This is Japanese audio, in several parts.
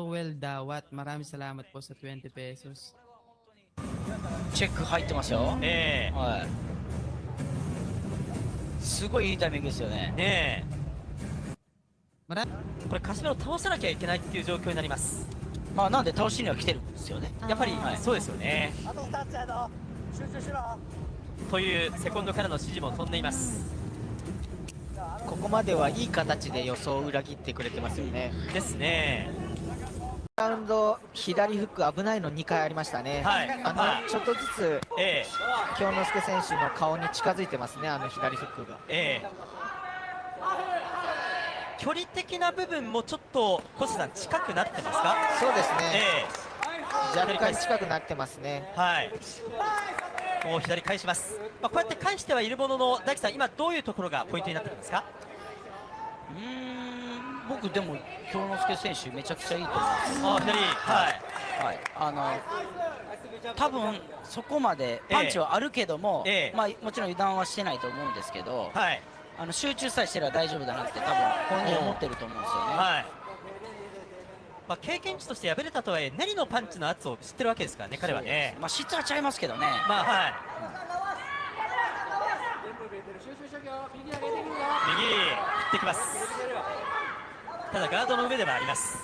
Joel Dawat. Maraming salamat po sa 20 pesos. チェック入ってますよ。はい。すごいいいタイミングですよね。ねMara- これカシメロ倒さなきゃいけないっていう状況になります。まあなんで倒しには来てるんですよね。やっぱり、はいそうですよね。あと2つやぞ。集中しろ。というセコンドからの指示も飛んでいます。ここまではいい形で予想を裏切ってくれてますよね。ですね。ラウンド左フック危ないの2回ありましたね。はいはいちょっとずつえ京之介選手の顔に近づいてますね、あの左フックが。距離的な部分もちょっと星さん近くなってますか？そうですね、え若干近くなってますね。はい。もう左返します。こうやって返してはいるものの、大樹さん、今どういうところがポイントになってきますか？僕でも京之介選手めちゃくちゃいいと思います。左、はい。多分そこまでパンチはあるけども、まあもちろん油断はしてないと思うんですけど、はい。集中さえしてれば大丈夫だなって多分本人は思ってると思うんですよね。はい。経験値として敗れたとはいえ、ネリのパンチの圧を知ってるわけですからね、彼はね。まあ質はちゃいますけどね。はい。右、振ってきます。ただガードの上ではあります。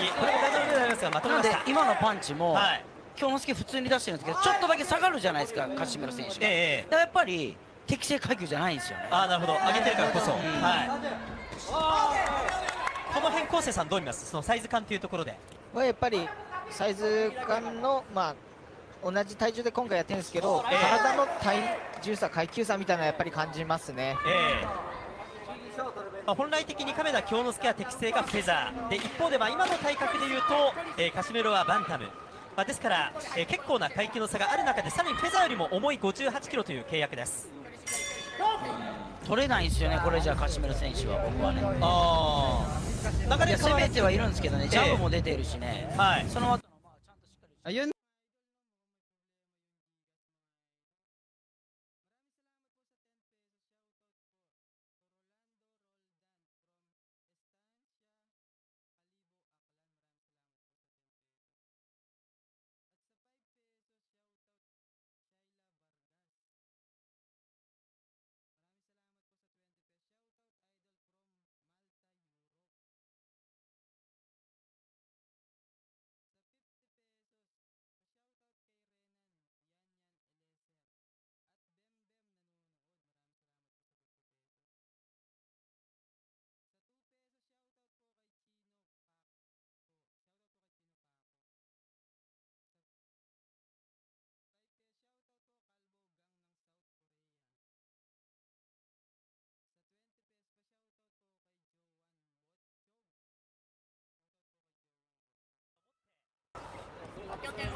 右、これもガードの上でありますが、まとめなました。んで今のパンチも、はい。京之介普通に出してるんですけど、ちょっとだけ下がるじゃないですか、カシメロ選手が。だからやっぱり適正階級じゃないんですよね。なるほど、上げてるからこそ。はい。この辺、昴生さんどう見ます？そのサイズ感というところで。やっぱりサイズ感の、同じ体重で今回やってるんですけど、体の体重差、階級差みたいなのはやっぱり感じますね。本来的に亀田京之介は適正がフェザーで、一方で今の体格でいうと、カシメロはバンタム、ですから、結構な階級の差がある中で、さらにフェザーよりも重い58キロという契約です。取れないんですよね、これじゃあカシメロ選手は。僕はね、流れ攻めてはいるんですけどね、ジャブも出ているしね、その後のちゃんとしっかり。Ayun.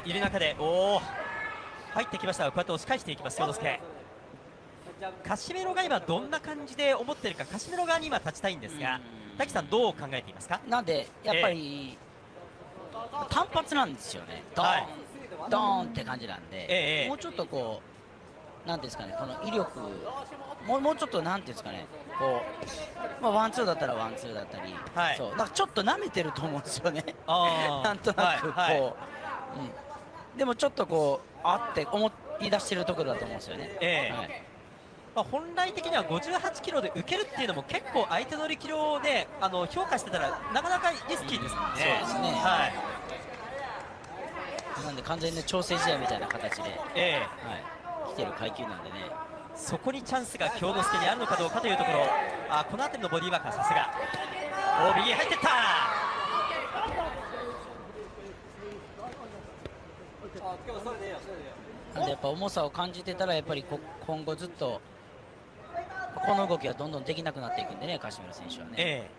いる中で、入ってきましたが、こうやって押し返していきます、京之介。カシメロが今どんな感じで思っているか、カシメロ側に今立ちたいんですが、滝さんどう考えていますか？なんでやっぱり、単発なんですよね、ドーン、ドーンって感じなんで、もうちょっとこう、なんていうんですかね、この威力、もうちょっと、なんていうんですかね、こう、ワンツーだったらワンツーだったり、そうなんかちょっと舐めてると思うんですよね、なんとなくこう。でもちょっとこうって思い出してるところだと思うんですよね。本来的には58キロで受けるっていうのも結構相手の力量で評価してたらなかなかリスキーですもんね。そうですね。なんで完全に調整試合みたいな形で、来てる階級なんでね。そこにチャンスが京之介にあるのかどうかというところ。この辺りのボディーワークはさすが。右入ってった。なんでやっぱ重さを感じてたらやっぱり今後ずっとこの動きはどんどんできなくなっていくんでね、カシメロ選手はね。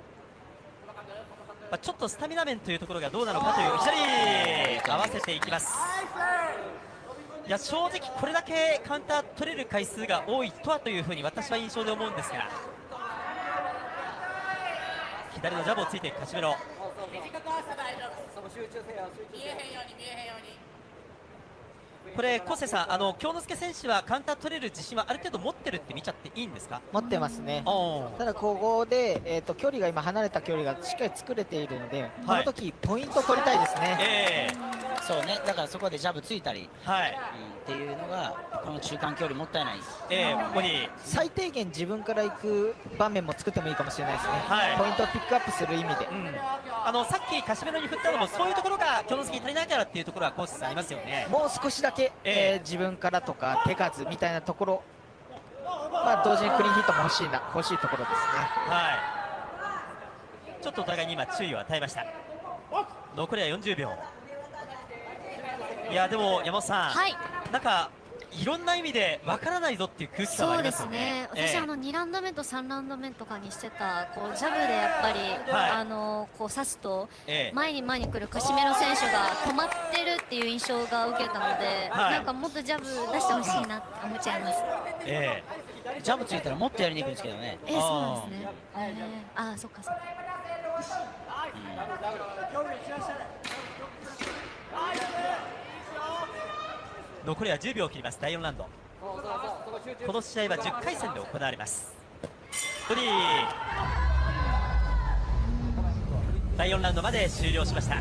ちょっとスタミナ面というところがどうなのかという左合わせていきます。いや正直これだけカウンター取れる回数が多いとはというふうに私は印象で思うんですが、左のジャブをついていくカシメロ。これ、小瀬さん、京之介選手はカウンター取れる自信はある程度持ってるって見ちゃっていいんですか？持ってますね。おーただここで、距離が今離れた距離がしっかり作れているので、この時ポイント取りたいですね。そうね、だからそこでジャブついたり、はいっていうのがこの中間距離もったいない。ここに最低限自分から行く場面も作ってもいいかもしれないですね。はいポイントをピックアップする意味で。さっきカシメロに振ったのもそういうところが京之介に足りないからっていうところはコーチさんありますよね。もう少しだけ、自分からとか手数みたいなところ、まあ、同時にクリーンヒットも欲しいところですね。はいちょっとお互いに今注意を与えました。残りは40秒。いやでも山本さん、はい、なんかいろんな意味でわからないぞっていう空気感はあそうですりますよね。ね、私、2ラウンド目と3ラウンド目とかにしてたこうジャブでやっぱり、こう刺すと前に来るカシメロ選手が止まってるっていう印象が受けたので、なんかもっとジャブ出してほしいなって思っちゃいます。ジャブついたらもっとやりにくいんですけどね。そうなんですね。そっかそっか。残りは10秒を切ります。第4ラウンド。この試合は10回戦で行われます。第4ラウンドまで終了しました。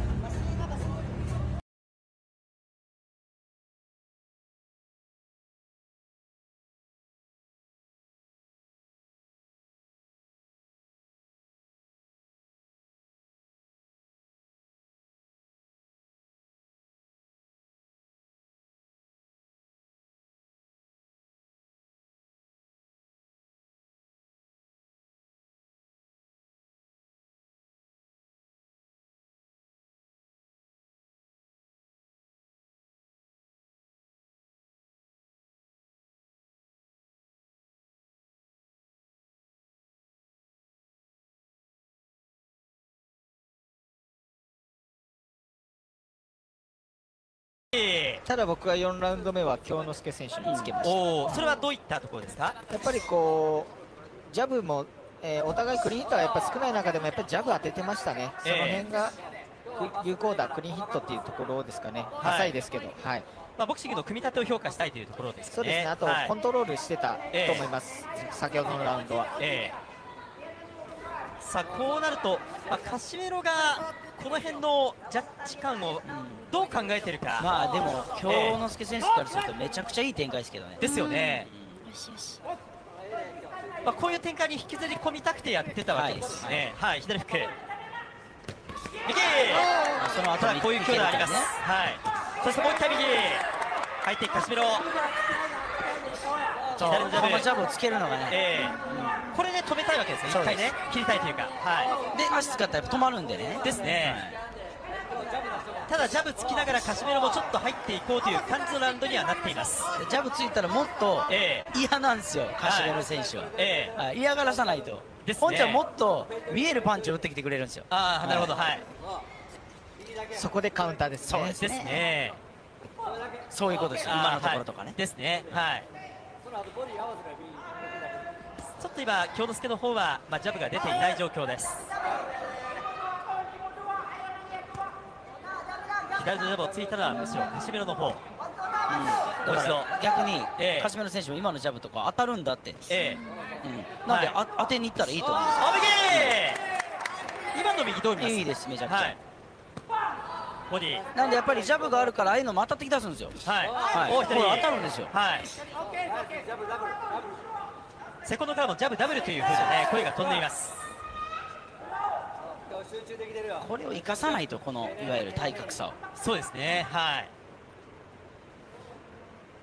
ただ僕は4ラウンド目は京之介選手につけました。それはどういったところですか？やっぱりこうジャブも、お互いクリーンヒットはやっぱ少ない中でもやっぱりジャブ当ててましたね。その辺が有効打クリーンヒットっていうところですかね。浅いですけど、ボクシングの組み立てを評価したいというところですね。そうですね。あと、コントロールしてたと思います。先ほどのラウンドは。さあこうなると、カシメロがこの辺のジャッジ感をどう考えてるか。まあでも京之介選手からするとめちゃくちゃいい展開ですけどね。ですよね。よしよし。こういう展開に引きずり込みたくてやってたわけですね。左フック。その後こういう強打あります。そしてもう一回右。入っていくカシメロ。左のジャブをつけるのがね。これで止めたいわけですね。一回ね切りたいというか。で足使ったら止まるんでね。ですね。ただジャブつきながらカシメロもちょっと入っていこうという感じのラウンドにはなっています。ジャブついたらもっと嫌なんですよ、カシメロ選手は。嫌がらさないと。本ちゃんもっと見えるパンチを打ってきてくれるんですよ。なるほど。そこでカウンターですね。そうですね。そういうことですよ、今のところとかね。ですね。ちょっと今京之介の方はジャブが出ていない状況です。左のジャブをついたのはむしろカシメロの方。だから逆にカシメロ選手も今のジャブとか当たるんだって。なんで当てに行ったらいいと思うんですよ。今の右どう見ます？いいです、めちゃくちゃ。ボディ。なんでやっぱりジャブがあるからああいうのも当たってきだすんですよ。これ当たるんですよ。セコンドからもジャブダブルというふうな声が飛んでいます。これを生かさないと、このいわゆる体格差を。そうですね。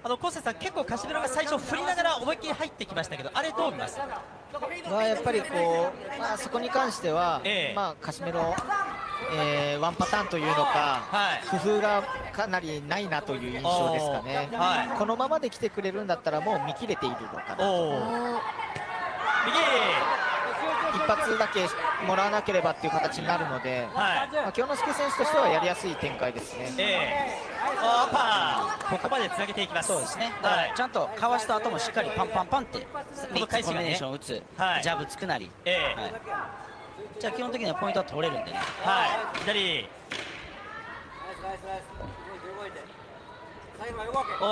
昴生さん、結構カシメロが最初振りながら思いっきり入ってきましたけど、あれどう見ます？やっぱりこう、そこに関しては、カシメロ、ワンパターンというのか、工夫がかなりないなという印象ですかね。このままで来てくれるんだったらもう見切れているのかなと。一発だけもらわなければっていう形になるので、京之介選手としてはやりやすい展開ですね。ここまでつなげていきます。そうですね。だからちゃんとかわした後もしっかりパンパンパンって3つコンビネーション打つ、ジャブつくなり。じゃあ基本的にはポイントは取れるんでね。左。お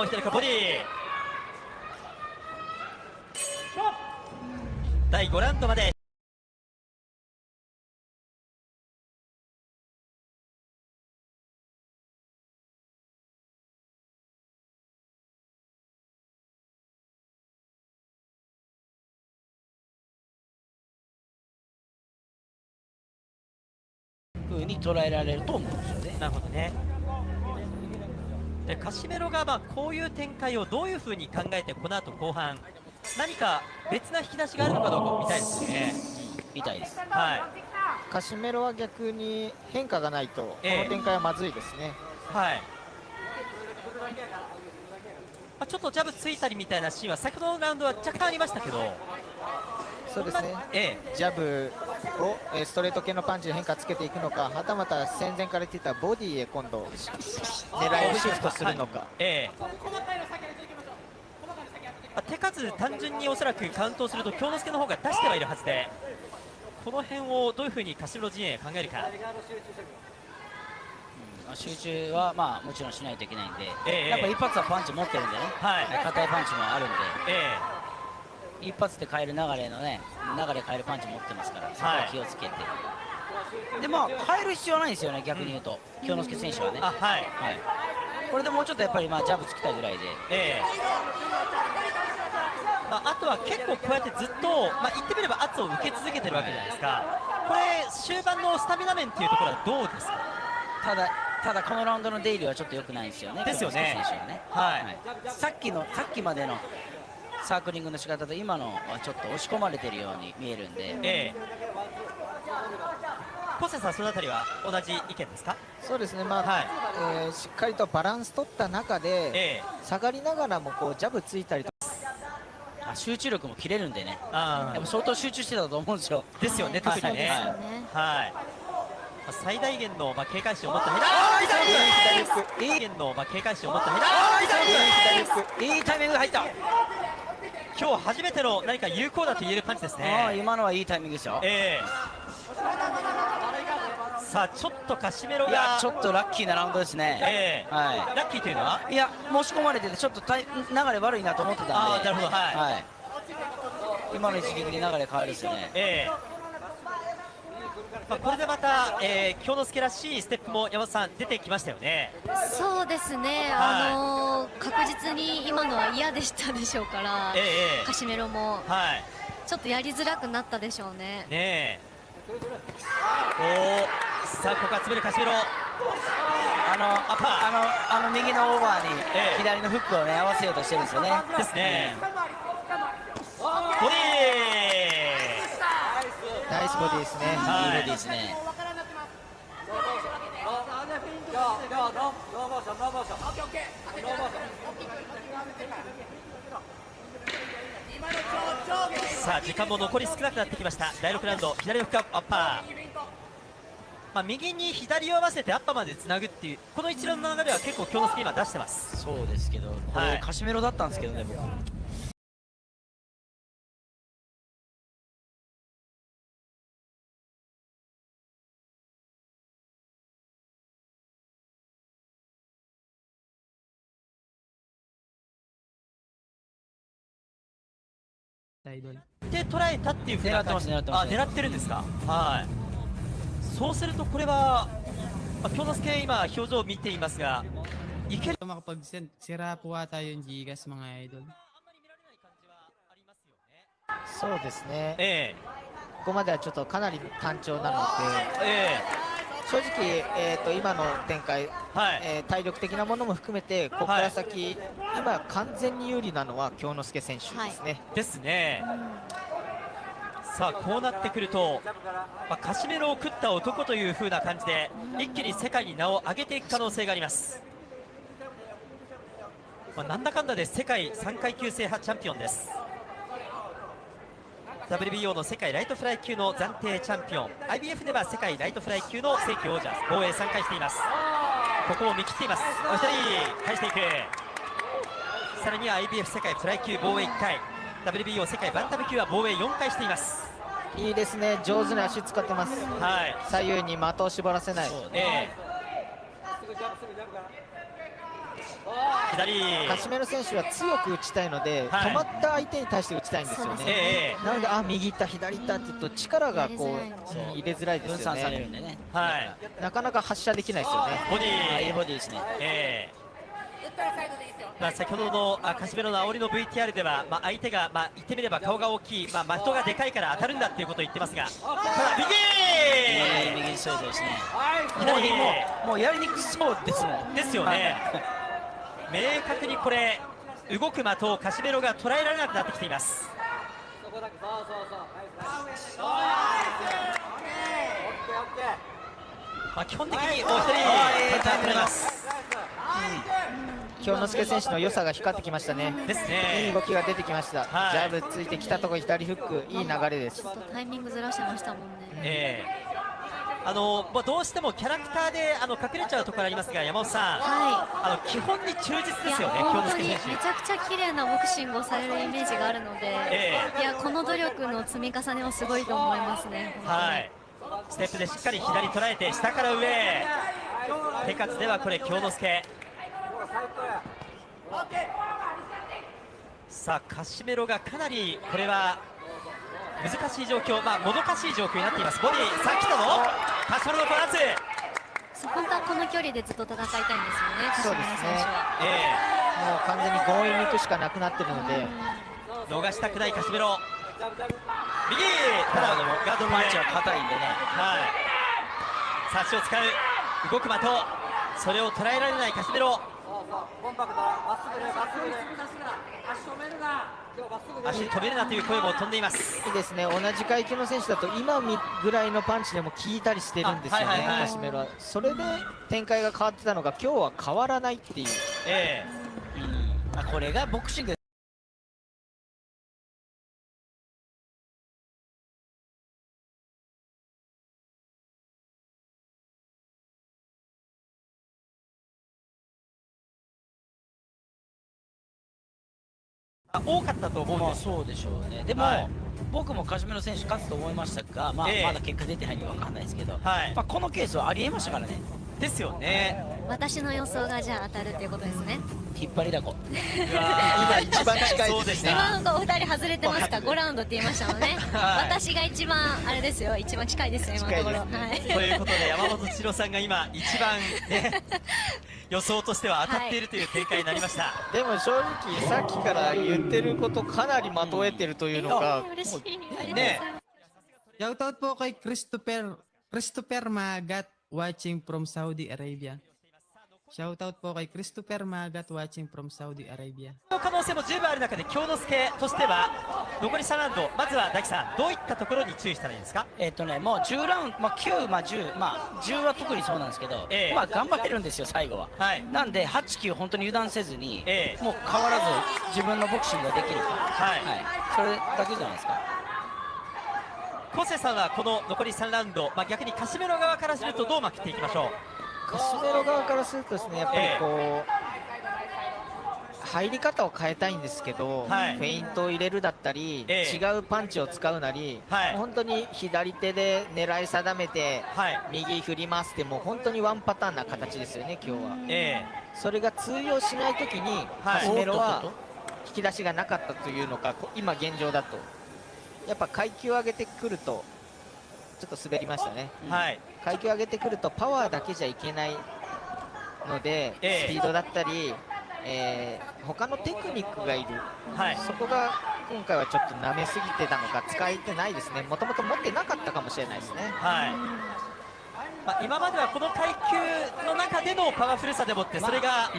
ー、左からボディ。第5ラウンドまで。風に捉えられると思うんですよね。なるほどね。でカシメロがこういう展開をどういうふうに考えて、この後後半何か別な引き出しがあるのかどうかを見たいですね。みたいです。はい。カシメロは逆に変化がないと、この展開はまずいですね。はい。ちょっとジャブついたりみたいなシーンは先ほどのラウンドは若干ありましたけど。そうですね。ジャブをストレート系のパンチで変化つけていくのか、はたまた戦前から言っていたボディへ今度狙いをシフトするのか。手数単純におそらくカウントをすると京之介の方が出してはいるはずで、この辺をどういうふうにカシメロ陣営考えるか。集中はもちろんしないといけないんで、やっぱ一発はパンチ持ってるんでね、硬いパンチもあるんで、一発で変える流れのね、流れ変えるパンチ持ってますから、そこは気をつけて、で変える必要はないんですよね、逆に言うと、京之介選手はね。これでもうちょっとやっぱりジャブつきたいぐらいで。あとは結構こうやってずっと、言ってみれば圧を受け続けてるわけじゃないですか。これ終盤のスタミナ面っていうところはどうですか。ただこのラウンドの出入りはちょっと良くないんですよね。ですよね。さっきまでのサークリングの仕方と今のはちょっと押し込まれてるように見えるんで。小瀬さん、そのあたりは同じ意見ですか。そうですね、しっかりとバランス取った中で、下がりながらもこうジャブついたりとか、集中力も切れるんでね、やっぱ相当集中してたと思うんですよ。ですよね、特にね。最大限の警戒心を持ったいいタイミングで入った。今日初めての何か有効だと言えるパンチですね。今のはいいタイミングですよ。さあちょっとカシメロがちょっとラッキーなラウンドですね。ラッキーというのは、いや申し込まれててちょっと流れ悪いなと思ってたんで。なるほど。今の一撃で流れ変わるですね。これでまた京之介らしいステップも山本さん出てきましたよね。そうですね、確実に今のは嫌でしたでしょうから、カシメロもちょっとやりづらくなったでしょうね。さあここは詰めるカシメロ、右のオーバーに左のフックをね合わせようとしてるんですよね。ですね。ボディナイスボディですね。いいボディですね。さあ時間も残り少なくなってきました。第6ラウンド、左のフックアッパー、右に左を合わせてアッパーまでつなぐっていうこの一連の流れは結構京之介今出してます。そうですけど、これカシメロだったんですけどね、僕。で捉えたっていうふうな感じ。狙ってるんですか。そうするとこれは京之介今表情を見ていますが、いける。Makapag-sira po ata yung Gigas mga idol。そうですね。ここまではちょっとかなり単調なので、正直今の展開、体力的なものも含めてここから先、今完全に有利なのは京之介選手ですね。ですね。さあこうなってくると、カシメロを食った男という風な感じで一気に世界に名を上げていく可能性があります。なんだかんだで世界3階級制覇チャンピオンです。 WBO の世界ライトフライ級の暫定チャンピオン、 IBF では世界ライトフライ級の正規王者、防衛3回しています。ここを見切っています。お一人返していく。さらには IBF 世界フライ級防衛1回、 WBO 世界バンタム級は防衛4回しています。いいですね、上手に足使ってます。左右に的を絞らせない。左カシメロ選手は強く打ちたいので、はい止まった相手に対して打ちたいんですよそうですね。なので、右行った、左行ったって言うと、力がこう入れづらいですよ分散されるんね。でね。はいなかなか発射できないですよね。ボディいいボディですね。先ほどのカシメロの煽りの VTR では、相手が、言ってみれば顔が大きい、的がでかいから当たるんだっていうことを言ってますが、ただ右右ストレートですね。左もうやりにくそうですもん。ですよね、明確にこれ動く的をカシメロが捉えられなくなってきています。基本的にお一人カウンター取れます。京之介選手の良さが光ってきましたね。ですいいね。動きが出てきました。はいジャブついてきたところ左フック、いい流れですちょ。っとタイミングずらしてましたもんね。どうしてもキャラクターで隠れちゃうところありますが、山本さん、は基本に忠実でい。いやすよね、京本当に之介選めちゃくちゃ綺麗なボクシングをされるイメージがあるので、いやこの努力の積み重ねはすごいと思いますね。手。はい。ステップでしっかり左捉えて下から上。手数ではこれ京之介。さあカシメロがかなりこれは難しい状況、もどかしい状況になっています。ボディ、さあ来たのカシメロのバランス。本当はこの距離でずっと戦いたいんですよね、そうですね柏村選手は。もう完全に強引に行くしかなくなってるので、逃したくないカシメロ。右、ただガードのパ上。ンチは硬いんでね。はい。さあ足を使う動く的、それを捉えられないカシメロ。足止めるなという声も飛んでいます。いいですね、同じ階級の選手だと今ぐらいのパンチでも効いたりしてるんですよね、カシメロは。それで展開が変わってたのが今日は変わらないっていう。これがボクシング。多かったと思うんです。そうでしょうね。でも、僕もカシメロ選手勝つと思いましたが、まだ結果出てないんでわかんないですけど、このケースはありえましたからね。ですよね。私の予想がじゃあ当たるっていうことですね。引っ張りだこ。今一番近いですね。今のお二人外れてますか。5ラウンドって言いましたもんね。私が一番あれですよ、一番近いですよ今のところ。ということで山本千尋さんが今一番ね予想としては当たっているという展開になりました。でも正直さっきから言ってることかなり的を得てるというのが、嬉しい。ね。Shoutout po kay Christopher Magat watching from Saudi Arabia. Shoutout po kay Christopher Magat watching from Saudi Arabia. 可能性も十分ある中で京之介としては残り3ラウンド、まずは大樹さんどういったところに注意したらいいですか。もう10ラウンド、9、10、10は特にそうなんですけど、頑張れるんですよ最後は。なんで8、9本当に油断せずに、もう変わらず自分のボクシングができるか、それだけじゃないですか。昴生さんはこの残り3ラウンド、逆にカシメロ側からするとどうまくっていきましょう。カシメロ側からするとですね、やっぱりこう、入り方を変えたいんですけど、フェイントを入れるだったり、違うパンチを使うなり、本当に左手で狙い定めて、右振りますって、もう本当にワンパターンな形ですよね、今日は。それが通用しないときに、カシメロは引き出しがなかったというのか、今現状だと。やっぱ階級を上げてくると、ちょっと滑りましたね。階級上げてくるとパワーだけじゃいけないので、スピードだったり、他のテクニックがいる、そこが今回はちょっと舐めすぎてたのか使えてないですね。もともと持ってなかったかもしれないですね。今まではこの階級の中でのパワフルさでもってそれが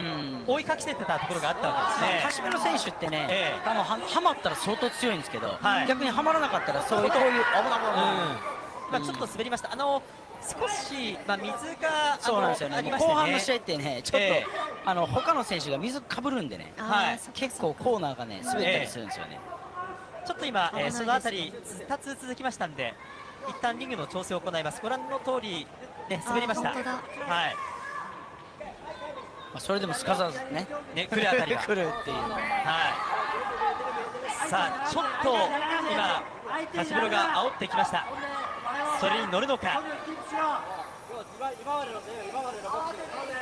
追いかけてたところがあったわけですね。カシメロ選手ってね、はまったら相当強いんですけど、逆にはまらなかったらそういうこういうちょっと滑りました。少し水がそうなんですよね。後半の試合ってね、ちょっと他の選手が水かぶるんでね、結構コーナーがね滑ったりするんですよね。ちょっと今そのあたり2つ続きましたんで、一旦リングの調整を行います。ご覧の通りね滑りました。それでもすかさずね来るあたりは来るっていう。さあちょっと今カシメロが煽ってきました。それに乗るのか。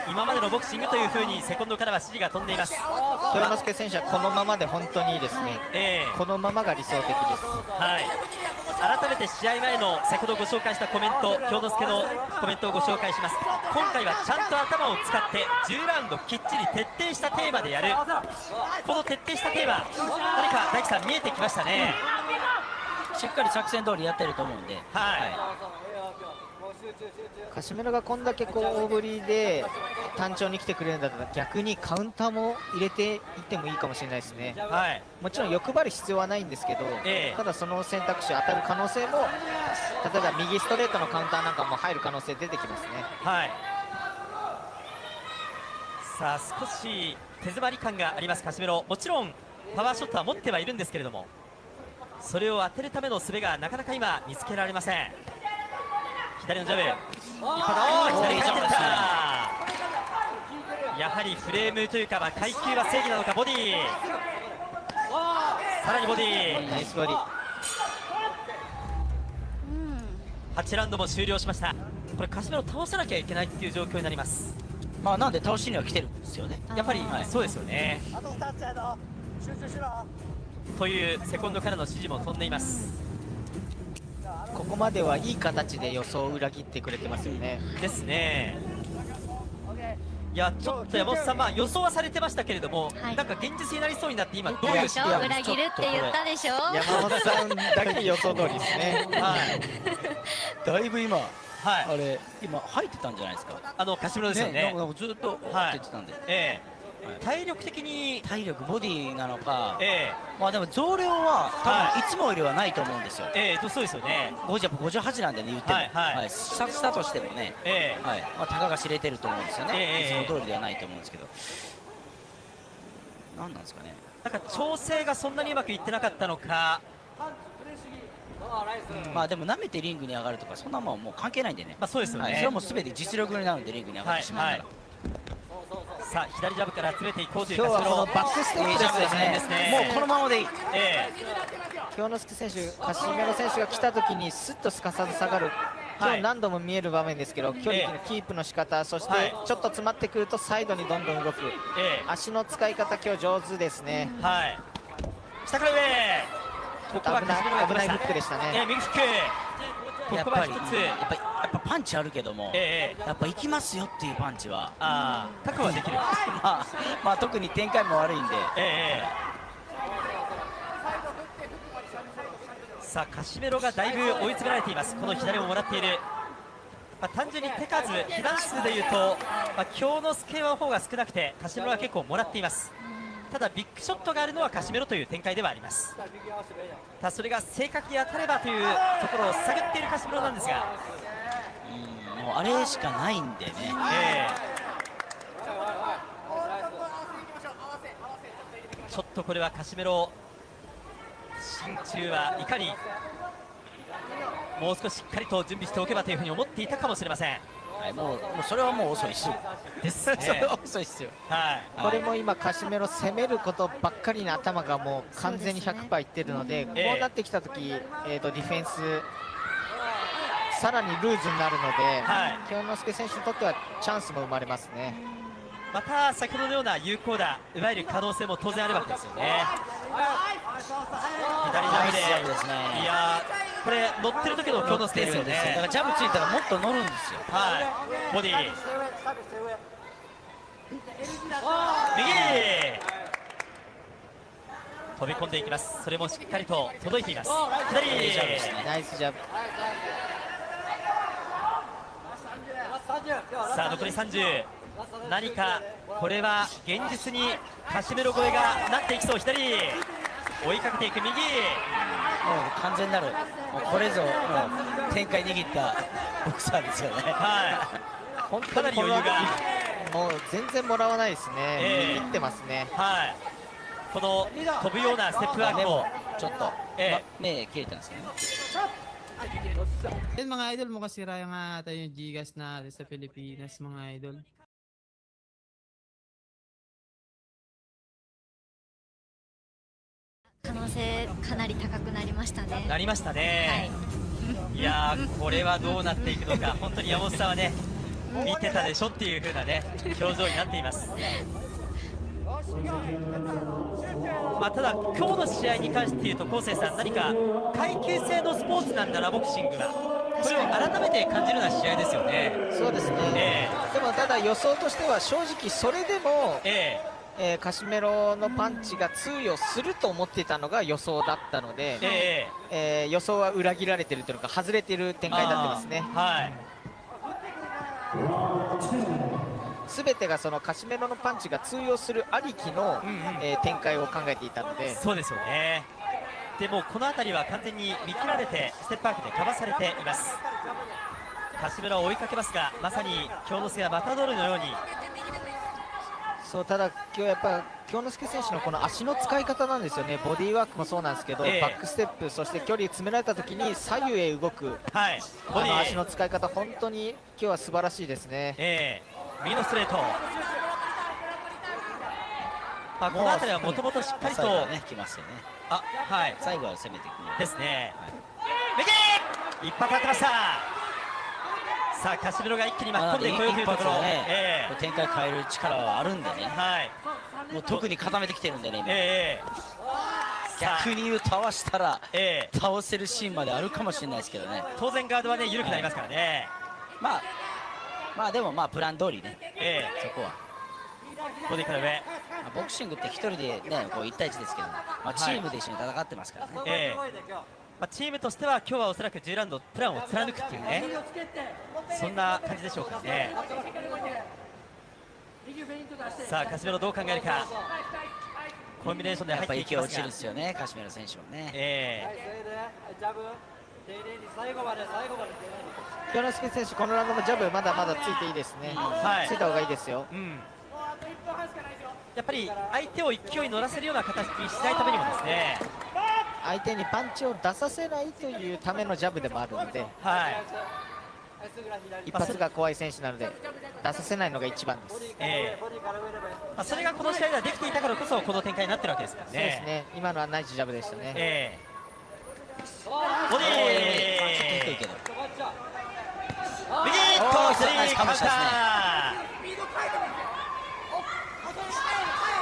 今までのボクシングというふうにセコンドからは指示が飛んでいます。京之介選手はこのままで本当にいいですね、このままが理想的です。はい、改めて試合前の先ほどご紹介したコメント、京之介のコメントをご紹介します。今回はちゃんと頭を使って10ラウンドきっちり徹底したテーマでやる。この徹底したテーマ、何か大樹さん見えてきましたね。しっかり作戦通りやってると思うんで、カシメロがこんだけこう大振りで単調に来てくれるんだったら逆にカウンターも入れていってもいいかもしれないですね。もちろん欲張る必要はないんですけど、ただその選択肢当たる可能性も、例えば右ストレートのカウンターなんかも入る可能性出てきますね。さあ少し手詰まり感がありますカシメロ。もちろんパワーショットは持ってはいるんですけれども、それを当てるための術がなかなか今見つけられません。左のジャブ、左ジャブです。やはりフレームというか、階級は正義なのか。ボディー、さらにボディー、ナイスボディ。8ラウンドも終了しました。これカシメロ倒さなきゃいけないっていう状況になります。なんで倒しには来てるんですよね。やっぱり、そうですよね。あと2つやぞ、集中しろというセコンドからの指示も飛んでいます。ここまではいい形で予想を裏切ってくれてますよね。ですね。いやちょっと山本さん、予想はされてましたけれども、なんか現実になりそうになって今どういうでしょ、裏切るって言ったでしょ。山本さんだけ予想通りですね。だいぶ今、あれ今入ってたんじゃないですか。カシメロですよね。なんかずっと入ってたんで。体力的にボディなのか、でも増量は多分いつもよりはないと思うんですよ。そうですよね。58なんでね、言っても、したとしてもね、たかが知れてると思うんですよね。いつも通りではないと思うんですけど、何なんですかね。なんか調整がそんなにうまくいってなかったのか。でも舐めてリングに上がるとかそんなもんもう関係ないんでね。そうですよね。それはもうすべて実力になるんでリングに上がってしまうから。さあ左ジャブから詰めていこうという今日はこのバックステップですね。もうこのままでいい。京之介選手、カシメロ選手が来た時にすっとすかさず下がる、今日何度も見える場面ですけど、距離のキープの仕方、そしてちょっと詰まってくるとサイドにどんどん動く、足の使い方今日上手ですね。下から上、ここは危ないフックでしたね。右フック。やっぱパンチあるけども、やっぱ行きますよっていうパンチは確保はできる。特に展開も悪いんで。さあカシメロがだいぶ追い詰められています。この左ももらっている。単純に手数、被弾数でいうと、京之介の方が少なくてカシメロは結構もらっています。ただビッグショットがあるのはカシメロという展開ではあります。ただそれが正確に当たればというところを探っているカシメロなんですが、もうあれしかないんでね。ちょっとこれはカシメロ心中はいかにもう少ししっかりと準備しておけばというふうに思っていたかもしれません。もうそれはもう遅いですですね。それは遅いですよ。これも今カシメロ攻めることばっかりに頭がもう完全に 100% いってるので、こうなってきた時、ディフェンスさらにルーズになるので、京之介選手にとってはチャンスも生まれますね。また先ほどのような有効打奪える可能性も当然あるわけですよね。左ジャブで、ですね。いやこれ乗ってる時の京之介ですよね。だからジャブついたらもっと乗るんですよ。ボディ右飛び込んでいきます。それもしっかりと届いています。左ナイスジャブ。さあ残り30。何かこれは現実にカシメロ超えがなっていきそう。左追いかけていく右。もう完全なるもうこれぞもう展開握ったボクサーですよね。本当にかなり余裕がもう全然もらわないですね。握ってますね。この飛ぶようなステップワークもちょっと目切れたんですけどね。Yan mga idol, mukhang sira nga ata yung Gcash na sa Pilipinas mga idol. 可能性かなり高くなりましたね。なりましたね。いやー、これはどうなっていくのか、本当に山本さんはね、見てたでしょっていう風なね、表情になっています。まあ、ただ、今日の試合に関して言うと、昴生さん、何か階級制のスポーツなんだな、ボクシングは、これを改めて感じるような試合ですよね。そうですね、でもただ予想としては正直それでも、カシメロのパンチが通用すると思っていたのが予想だったので、予想は裏切られているというか外れている展開になってますね。すべてがそのカシメロのパンチが通用するありきの、展開を考えていたので。そうですよね。でもこの辺りは完全に見切られてステップワークでかわされています。カシメロを追いかけますが、まさに京之介はマタドールのように。そう、ただ今日やっぱ京之介選手のこの足の使い方なんですよね。ボディーワークもそうなんですけど、バックステップ、そして距離詰められた時に左右へ動く、足の使い方、本当に今日は素晴らしいですね。右のストレート、この辺りはもともとしっかりときますよね。最後は攻めていくですね。右一発当てました。さあカシメロが一気に巻き込んでこようというところ、展開変える力はあるんでね、もう特に固めてきてるんでね、今逆に言うと合わせたら倒せるシーンまであるかもしれないですけどね。当然ガードはね緩くなりますからね。まあでもプラン通りね、そこはボディから上、ボクシングって一人でねこう1対1ですけど、チームで一緒に戦ってますからね。チームとしては今日はおそらく10ラウンドプランを貫くっていうね、そんな感じでしょうかね。さあカシメロどう考えるか。コンビネーションで入っていきますが、やっぱ息落ちるんですよね、カシメロ選手もね。京之介選手、このラウンドもジャブまだまだついていいですね。ついた方がいいですよ。やっぱり相手を勢いに乗らせるような形にしないためにもですね、相手にパンチを出させないというためのジャブでもあるので、一発が怖い選手なので出させないのが一番です。それがこの試合ではできていたからこそこの展開になってるわけですからね。そうですね、今のはナイスジャブでしたね。ボディー右とスリーカウンター、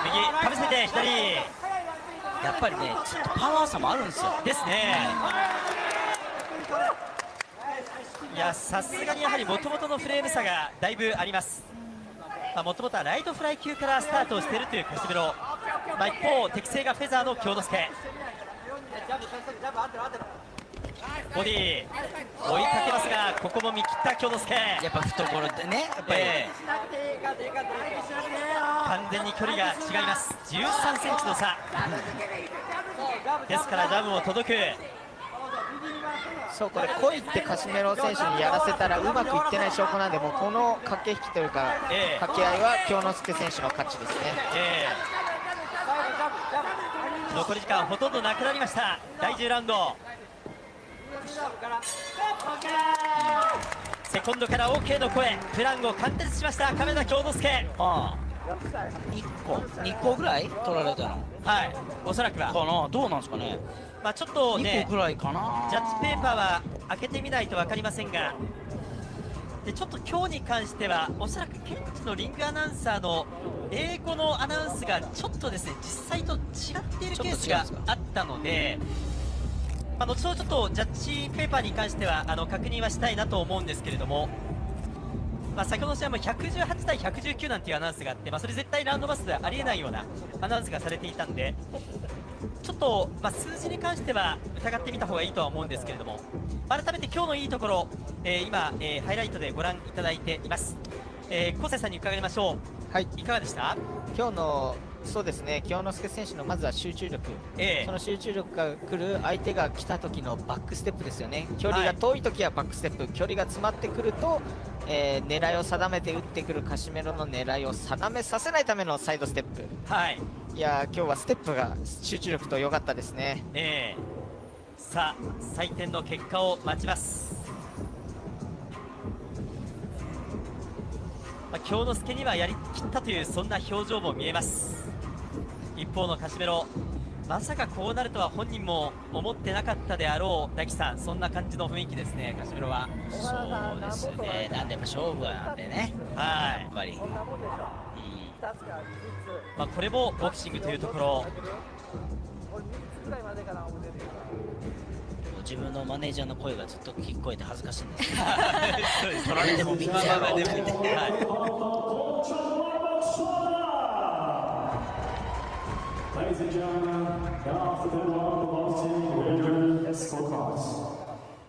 右かぶせて左、やっぱりねちょっとパワー差もあるんですよ。ですね。いやさすがにやはりもともとのフレーム差がだいぶあります。もともとはライトフライ級からスタートをしているというカシメロ、一方適性がフェザーの京之介。ボディ追いかけますが、ここも見切った京之介。やっぱ懐でね、やっぱり、完全に距離が違います。13センチの差ですからジャブも届く。そう、これ来いってカシメロ選手にやらせたらうまくいってない証拠なんで、もうこの駆け引きというか、掛け合いは京之介選手の勝ちですね。残り時間ほとんどなくなりました。第10ラウンド、セコンドから OK の声、プランを貫徹しました亀田京之介。2個ぐらい取られたの、おそらくはかな、どうなんですかね。ちょっとね2個ぐらいかな。ジャッジペーパーは開けてみないと分かりませんが、でちょっと今日に関してはおそらく現地のリングアナウンサーの英語のアナウンスがちょっとですね実際と違っているケースがあったので、後ほどちょっとジャッジペーパーに関しては確認はしたいなと思うんですけれども、先ほどの試合も118対119なんていうアナウンスがあって、それ絶対ラウンドバスではありえないようなアナウンスがされていたんで、ちょっと、数字に関しては疑ってみた方がいいとは思うんですけれども、改めて今日のいいところ、今、ハイライトでご覧いただいています。昴生さんに伺いましょう。いかがでした？今日のそうですね、京之介選手のまずは集中力、その集中力が来る相手が来た時のバックステップですよね。距離が遠い時はバックステップ、距離が詰まってくると、狙いを定めて打ってくるカシメロの狙いを定めさせないためのサイドステップ。いや今日はステップが集中力と良かったですね。さあ採点の結果を待ちます。京之介にはやりきったというそんな表情も見えます。一方のカシメロ、まさかこうなるとは本人も思ってなかったであろう、大樹さん、そんな感じの雰囲気ですね、カシメロは。そうですね、なんでやっぱ勝負なんでね、はい、やっぱり、まあ、これもボクシングというところ。自分のマネージャーの声がずっと聞こえて恥ずかしいんですけど取られてもみんなやろうって言って、Ladies and gentlemen, after the round of boxing, scorecards.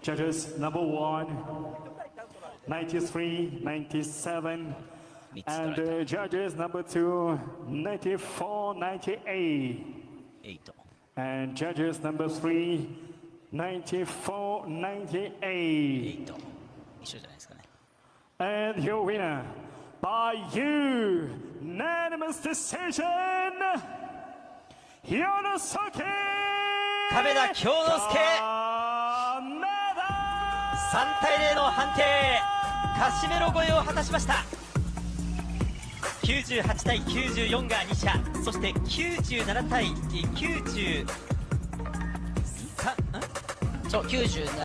Judges number 1, 93, 97, and judges number 2, 94, 98, 8 and judges number 3, 94, 98. 一緒じゃないですかね。 And your winner by unanimous decision, 清之助亀田京之介、3対0の判定、カシメロ超えを果たしました。98対94が2社、そして97対93、そう97